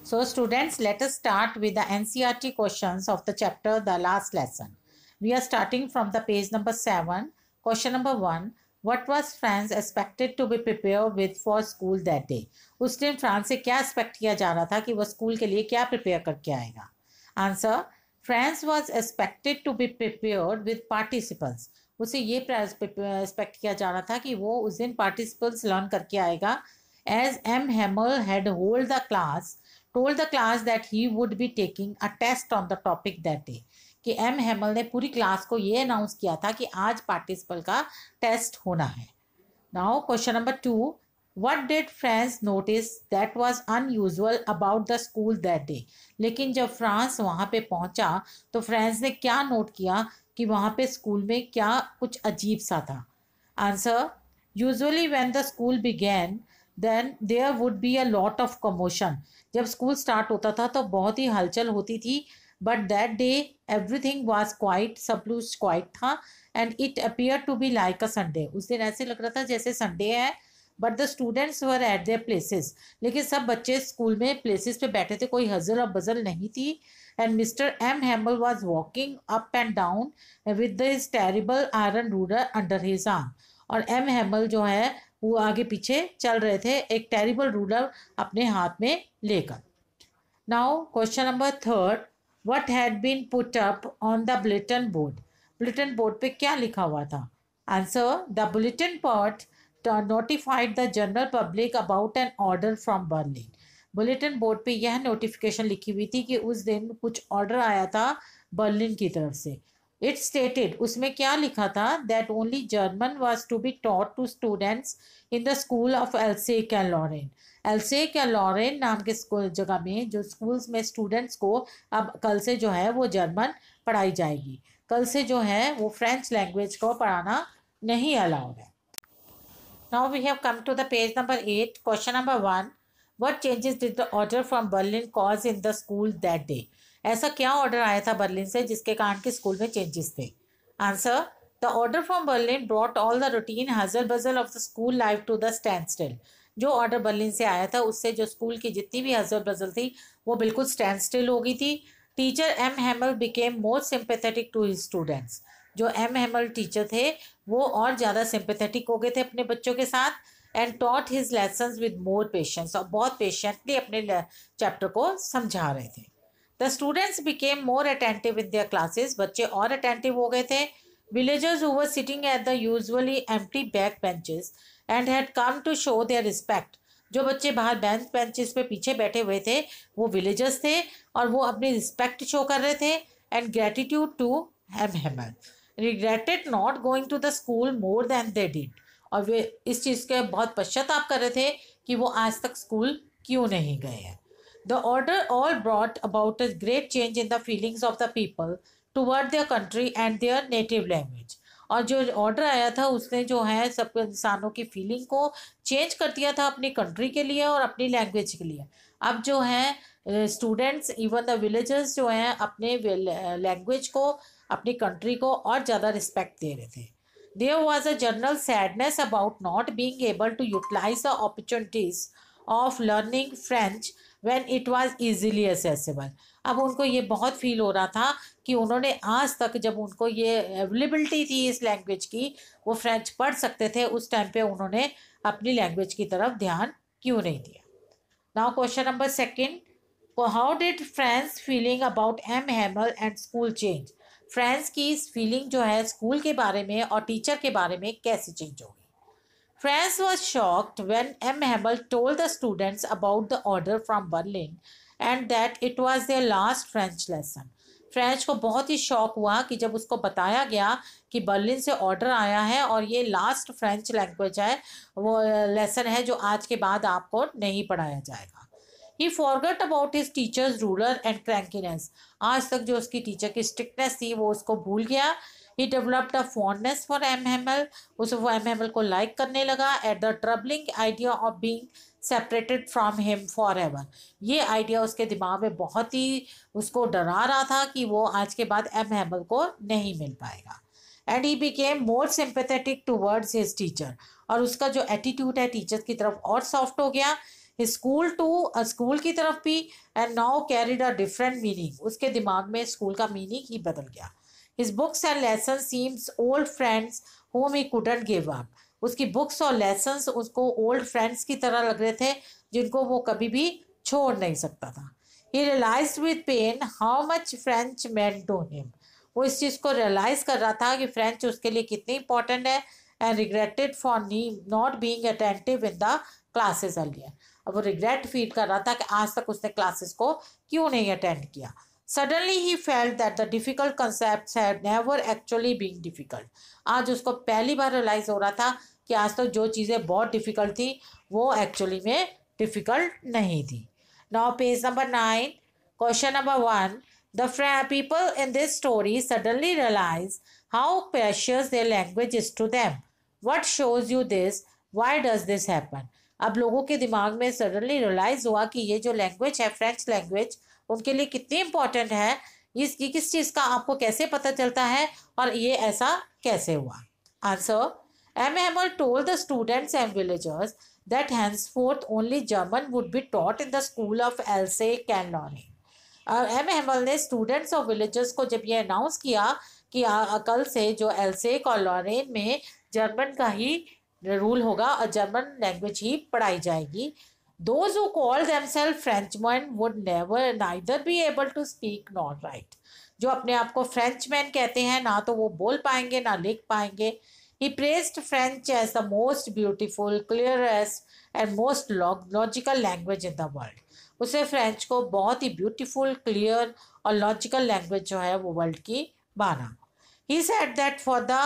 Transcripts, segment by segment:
So students, let us start with the NCERT questions of the chapter The Last Lesson. We are starting from the page number 7. Question number 1. What was France expected to be prepared with for school that day? उस दिन France से क्या expect किया जा रहा था कि वह स्कूल के लिए क्या प्रिपेयर करके आएगा? Answer, France was expected to be prepared with participles. उसे ये एक्सपेक्ट किया जा रहा था कि वो उस दिन पार्टिसिपल्स लर्न करके आएगा. As M. Hamel had told the class that he would be taking a test on the topic that day. कि एम हेमल ने पूरी क्लास को ये अनाउंस किया था कि आज पार्टिसिपल का टेस्ट होना है. Now question number 2. What did France notice that was unusual about the school that day? लेकिन जब फ्रांस वहाँ पे पहुँचा तो फ्रांस ने क्या नोट किया कि वहाँ पे स्कूल में क्या कुछ अजीब सा था? Answer, usually when the school began then there would be a lot of commotion. जब स्कूल स्टार्ट होता था तो बहुत ही हलचल होती थी. But that day everything was quiet, सब कुछ क्वाइट था. And it appear to be like a Sunday. उस दिन ऐसे लग रहा था जैसे संडे है. But the students were at their places. लेकिन सब बच्चे स्कूल में प्लेसेस पे बैठे थे, कोई हजल और बजल नहीं थी. And Mister M Hamel was walking up and down with his terrible iron ruler under his arm. और एम हैमल जो है वो आगे पीछे चल रहे थे एक टेरिबल रूलर अपने हाथ में लेकर. Now question number 3. What had been put up on the bulletin board? Bulletin board पे क्या लिखा हुआ था? Answer, the bulletin board notified the general public about an order from Berlin. Bulletin board पे यह नोटिफिकेशन लिखी हुई थी कि उस दिन कुछ ऑर्डर आया था बर्लिन की तरफ से. इट स्टेटेड, उसमें क्या लिखा था? That only German was to be taught to students in the school of Alsace and Lorraine. Alsace या लॉरेन नाम के स्कूल जगह में जो स्कूल्स में स्टूडेंट्स को अब कल से जो है वो जर्मन पढ़ाई जाएगी. कल से जो है वो फ्रेंच लैंग्वेज को पढ़ाना नहीं अलाउड है. Now we have come to the page number 8. Question number 1. What changes did the order from Berlin cause in the school that day? ऐसा क्या ऑर्डर आया था बर्लिन से जिसके कारण के स्कूल में चेंजेस थे? Answer, the order from Berlin brought all the routine hustle bustle of the school life to the standstill. जो ऑर्डर बर्लिन से आया था उससे जो स्कूल की जितनी भी हजल बजल थी वो बिल्कुल स्टैंड स्टिल हो गई थी. Teacher M Hamel became more sympathetic to his students. जो एम हैमल टीचर थे वो और ज़्यादा सिंपैथेटिक हो गए थे अपने बच्चों के साथ. And taught his lessons with more patience. और बहुत पेशेंटली अपने चैप्टर को समझा रहे थे. The students became more attentive in their classes. बच्चे और अटेंटिव हो गए थे. Villagers who were sitting at the usually empty back benches and had come to show their respect. जो बच्चे बाहर बेंचेस पे पीछे बैठे हुए थे वो विलेजर्स थे और वो अपनी रिस्पेक्ट शो कर रहे थे. And gratitude to M Hamel. Regretted not going to the school more than they did. और वे इस चीज़ के बहुत पश्चाताप कर रहे थे कि वो आज तक स्कूल क्यों नहीं गए हैं. The order all brought about a great change in the feelings of the people toward their country and their native language. और जो ऑर्डर आया था उसने जो है सब इंसानों की फीलिंग को चेंज कर दिया था अपनी कंट्री के लिए और अपनी लैंग्वेज के लिए. अब जो है स्टूडेंट्स इवन द विलेजर्स जो हैं अपने लैंग्वेज को अपनी कंट्री को और ज़्यादा रिस्पेक्ट दे रहे थे. There was a general sadness about not being able to utilize the opportunities of learning French when it was easily accessible. अब उनको ये बहुत फील हो रहा था कि उन्होंने आज तक जब उनको ये अवेलेबिलिटी थी इस लैंग्वेज की वो फ्रेंच पढ़ सकते थे, उस टाइम पे उन्होंने अपनी लैंग्वेज की तरफ ध्यान क्यों नहीं दिया. Now question number 2. How did France feeling about M Hamel and school change? France की इस फीलिंग जो है स्कूल के बारे में और टीचर के बारे में कैसे चेंज होगी? France was shocked when M. Hamel told the students about the order from Berlin and that it was their last French lesson. French को बहुत ही शौक हुआ कि जब उसको बताया गया कि बर्लिन से ऑर्डर आया है और ये लास्ट फ्रेंच लैंग्वेज है, वो लेसन है जो आज के बाद आपको नहीं पढ़ाया जाएगा. He forgot about his teacher's ruler and crankiness. आज तक जो उसकी टीचर की स्ट्रिक्टनेस थी वो उसको भूल गया. He developed a fondness for M. Hamel. उसे वो M. Hamel को लाइक करने लगा. At the troubling idea of being separated from him forever. ये आइडिया उसके दिमाग में बहुत ही उसको डरा रहा था कि वो आज के बाद M. Hamel को नहीं मिल पाएगा. And he became more sympathetic towards his teacher. और उसका जो एटीट्यूड है टीचर की तरफ और सॉफ्ट हो गया. स्कूल की तरफ भी, and now carried a different meaning, उसके दिमाग में स्कूल का मीनिंग ही बदल गया. His books and lesson seems old friends whom he couldn't give up. उसकी बुक्स और लेसन्स उसको ओल्ड फ्रेंड्स की तरह लग रहे थे जिनको वो कभी भी छोड़ नहीं सकता था. He realized with pain how much French meant to him. वो इस चीज़ को रियलाइज कर रहा था कि फ्रेंच उसके लिए कितनी इंपॉर्टेंट है, and regretted for not being attentive in the classes earlier. अब वो रिग्रेट फील कर रहा था कि आज तक उसने क्लासेस को क्यों नहीं अटेंड किया. Suddenly he felt that the difficult concepts had never actually been difficult. आज उसको पहली बार रियलाइज हो रहा था कि आज तक जो चीज़ें बहुत डिफ़िकल्ट थी वो एक्चुअली में डिफ़िकल्ट नहीं थी. Now page number 9, question number 1. The people in this story suddenly realize how precious their language is to them. What shows you this? Why does this happen? अब लोगों के दिमाग में सडनली रियलाइज हुआ कि ये जो लैंग्वेज है, फ्रेंच लैंग्वेज, उनके लिए कितनी इंपॉर्टेंट है. इसकी किस चीज़ का आपको कैसे पता चलता है और ये ऐसा कैसे हुआ. Answer. M Hamel told the students and villagers that henceforth only German would be taught in the school of Alsace and Lorraine. M Hamel ने स्टूडेंट्स और विलेजर्स को जब ये अनाउंस किया कि कल से जो एल्सेक और लॉरेन में जर्मन का ही रूल होगा और जर्मन लैंग्वेज ही पढ़ाई जाएगी, those who call themselves Frenchmen would neither be able to speak nor write. जो अपने आप को फ्रेंचमैन कहते हैं ना तो वो बोल पाएंगे ना लिख पाएंगे. He praised French as the most beautiful, clearest and most logical language in the world. उसे फ्रेंच को बहुत ही ब्यूटीफुल, क्लियर और लॉजिकल लैंग्वेज जो है वो वर्ल्ड की माना. He said that for the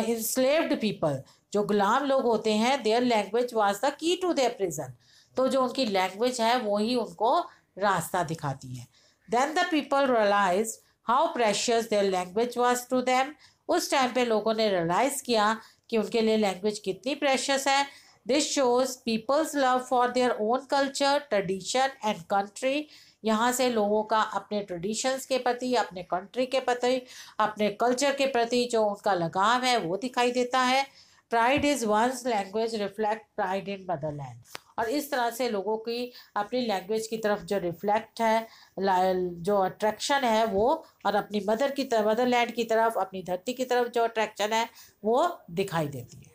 enslaved people, जो गुलाम लोग होते हैं, their language was the key to their prison. तो जो उनकी लैंग्वेज है वो ही उनको रास्ता दिखाती है. Then the people realize how precious their language was to them. उस टाइम पे लोगों ने रियलाइज किया कि उनके लिए लैंग्वेज कितनी प्रेशियस है. This shows people's love for their own culture, tradition and country. यहाँ से लोगों का अपने ट्रेडिशंस के प्रति, अपने कंट्री के प्रति, अपने कल्चर के प्रति जो उनका लगाव है वो दिखाई देता है. Pride is one's language reflect pride in motherland. और इस तरह से लोगों की अपनी लैंग्वेज की तरफ जो रिफ्लेक्ट है, जो अट्रैक्शन है वो, और अपनी मदरलैंड की तरफ, अपनी धरती की तरफ जो अट्रैक्शन है वो दिखाई देती है.